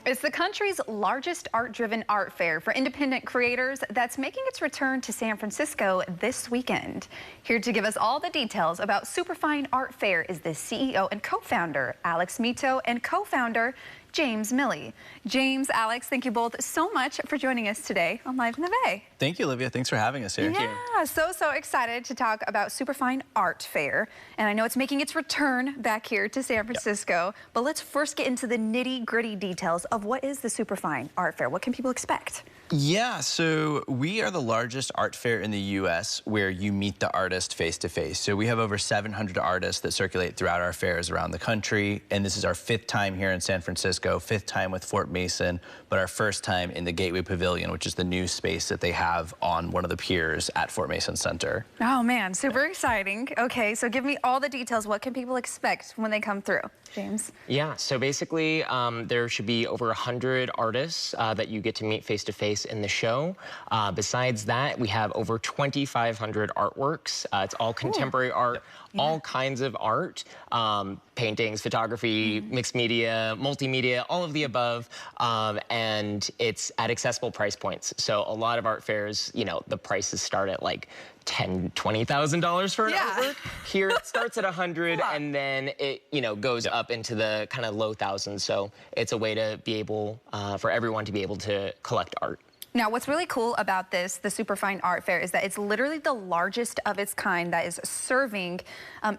It's the country's largest art-driven art fair for independent creators that's making its return to San Francisco this weekend. Here to give us all the details about Superfine Art Fair is the CEO and co-founder, Alex Mitow, and co-founder, James Miille. James, Alex, thank you both so much for joining us today on Live in the Bay. Thank you, Olivia. Thanks for having us here. Yeah, so excited to talk about Superfine Art Fair. And I know it's making its return back here to San Francisco. Yep. But let's first get into the nitty-gritty details of what is the Superfine Art Fair. What can people expect? Yeah, so we are the largest art fair in the U.S. where you meet the artist face-to-face. So we have over 700 artists that circulate throughout our fairs around the country. And this is our 5th time here in San Francisco, 5th time with Fort Mason, but our 1st time in the Gateway Pavilion, which is the new space that they have on one of the piers at Fort Mason Center. Oh man, super exciting. Okay, so give me all the details. What can people expect when they come through? James? Yeah, so basically there should be over 100 artists that you get to meet face-to-face in the show. Besides that, we have over 2,500 artworks. It's all contemporary art, all kinds of art, paintings, photography, mixed media, multimedia, all of the above, and it's at accessible price points. So a lot of art fairs, you know, the prices start at like $10,000, $20,000 for an artwork. Here it starts at 100 and then it, you know, goes up into the kind of low thousands. So it's a way to be able, for everyone to be able to collect art. Now, what's really cool about this, the Superfine Art Fair, is that it's literally the largest of its kind that is serving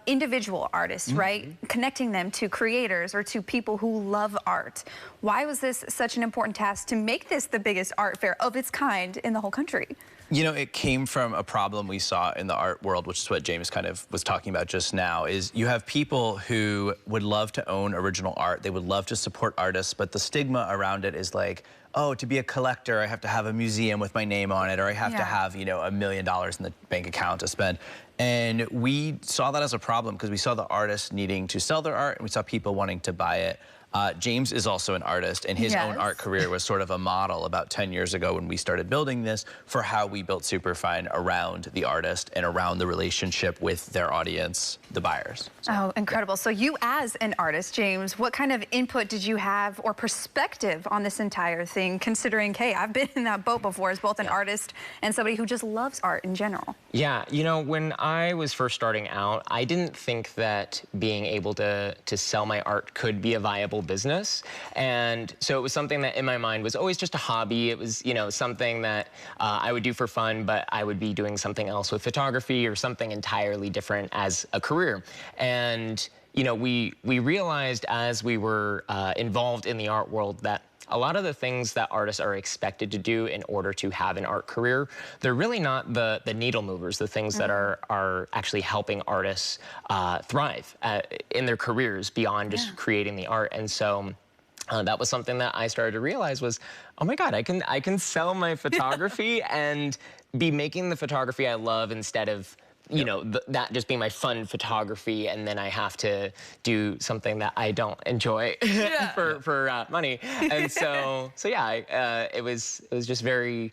individual artists, right? Connecting them to creators or to people who love art. Why was this such an important task to make this the biggest art fair of its kind in the whole country? You know, it came from a problem we saw in the art world, which is what James kind of was talking about just now, is you have people who would love to own original art. They would love to support artists, but the stigma around it is like, oh, to be a collector, I have to have a museum with my name on it, or I have to have, you know, $1 million in the bank account to spend. And we saw that as a problem because we saw the artists needing to sell their art and we saw people wanting to buy it. James is also an artist, and his own art career was sort of a model about 10 years ago when we started building this for how we built Superfine around the artist and around the relationship with their audience, the buyers. So, oh, incredible. So you as an artist, James, what kind of input did you have or perspective on this entire thing, considering, hey, I've been in that boat before as both an artist and somebody who just loves art in general? Yeah, you know, when I was first starting out, I didn't think that being able to sell my art could be a viable business. And so it was something that in my mind was always just a hobby. It was, you know, something that I would do for fun, but I would be doing something else with photography or something entirely different as a career. And, you know, we realized as we were involved in the art world that a lot of the things that artists are expected to do in order to have an art career, they're really not the needle movers, the things that are actually helping artists thrive in their careers beyond just creating the art. And so that was something that I started to realize was, oh my God, I can sell my photography and be making the photography I love instead of, you know, that just being my fun photography, and then I have to do something that I don't enjoy for money. And so yeah, it was just very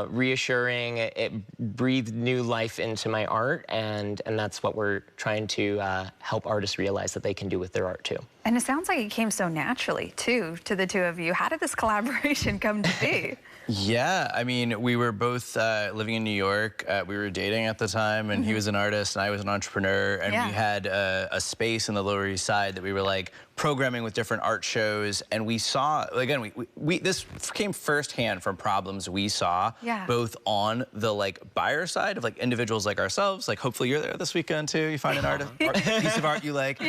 reassuring. It breathed new life into my art, and that's what we're trying to help artists realize that they can do with their art too. And it sounds like it came so naturally too to the two of you. How did this collaboration come to be? Yeah, I mean, we were both living in New York. We were dating at the time, and he was an artist and I was an entrepreneur, and we had a space in the Lower East Side that we were like programming with different art shows, and we saw, again, this came firsthand from problems we saw, both on the like buyer side of like individuals like ourselves, like hopefully you're there this weekend too, you find an piece of art you like.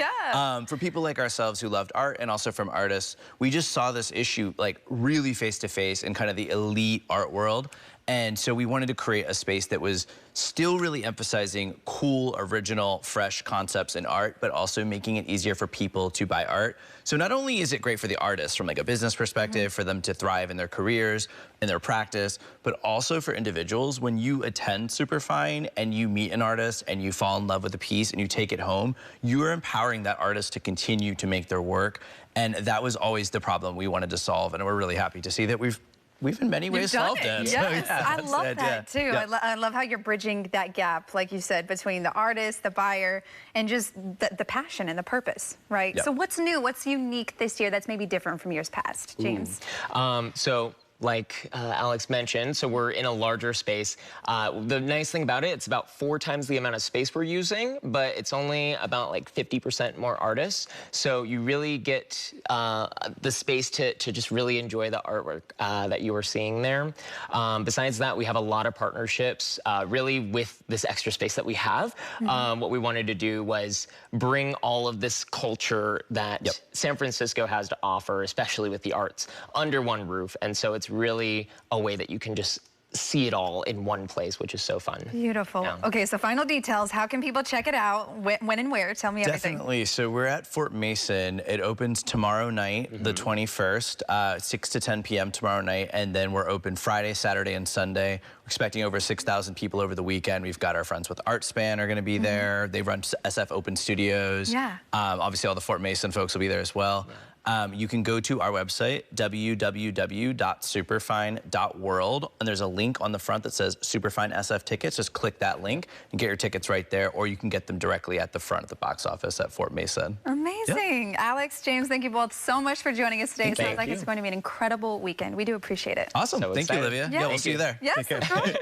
For people like ourselves who loved art, and also from artists, we just saw this issue like really face to face in kind of the elite art world. And so we wanted to create a space that was still really emphasizing cool, original, fresh concepts in art, but also making it easier for people to buy art. So not only is it great for the artists from like a business perspective, for them to thrive in their careers, in their practice, but also for individuals. When you attend Superfine and you meet an artist and you fall in love with a piece and you take it home, you are empowering that artist to continue to make their work. And that was always the problem we wanted to solve. And we're really happy to see that we've we've in many ways solved it. Yes, So, yeah, I that's love the idea. that too. Yeah. I love how you're bridging that gap, like you said, between the artist, the buyer, and just the passion and the purpose, right? Yep. So what's new? What's unique this year that's maybe different from years past, James? So like Alex mentioned, so we're in a larger space. The nice thing about it, it's about 4 times the amount of space we're using, but it's only about like 50% more artists. So you really get the space to just really enjoy the artwork that you are seeing there. Besides that, we have a lot of partnerships really with this extra space that we have. What we wanted to do was bring all of this culture that San Francisco has to offer, especially with the arts, under one roof. And so it's really a way that you can just see it all in one place, which is so fun. Beautiful. Yeah. Okay, so final details. How can people check it out? When and where? Tell me everything. Definitely. So we're at Fort Mason. It opens tomorrow night, the 21st, 6 to 10 p.m. tomorrow night, and then we're open Friday, Saturday, and Sunday. We're expecting over 6,000 people over the weekend. We've got our friends with ArtSpan are going to be there. They run SF Open Studios. Yeah. Obviously, all the Fort Mason folks will be there as well. You can go to our website, www.superfine.world, and there's a link on the front that says Superfine SF tickets. Just click that link and get your tickets right there, or you can get them directly at the front of the box office at Fort Mason. Amazing. Yep. Alex, James, thank you both so much for joining us today. It sounds like it's going to be an incredible weekend. We do appreciate it. Awesome. So Thank you, Olivia. Yeah, we'll see you there. Yes, of course.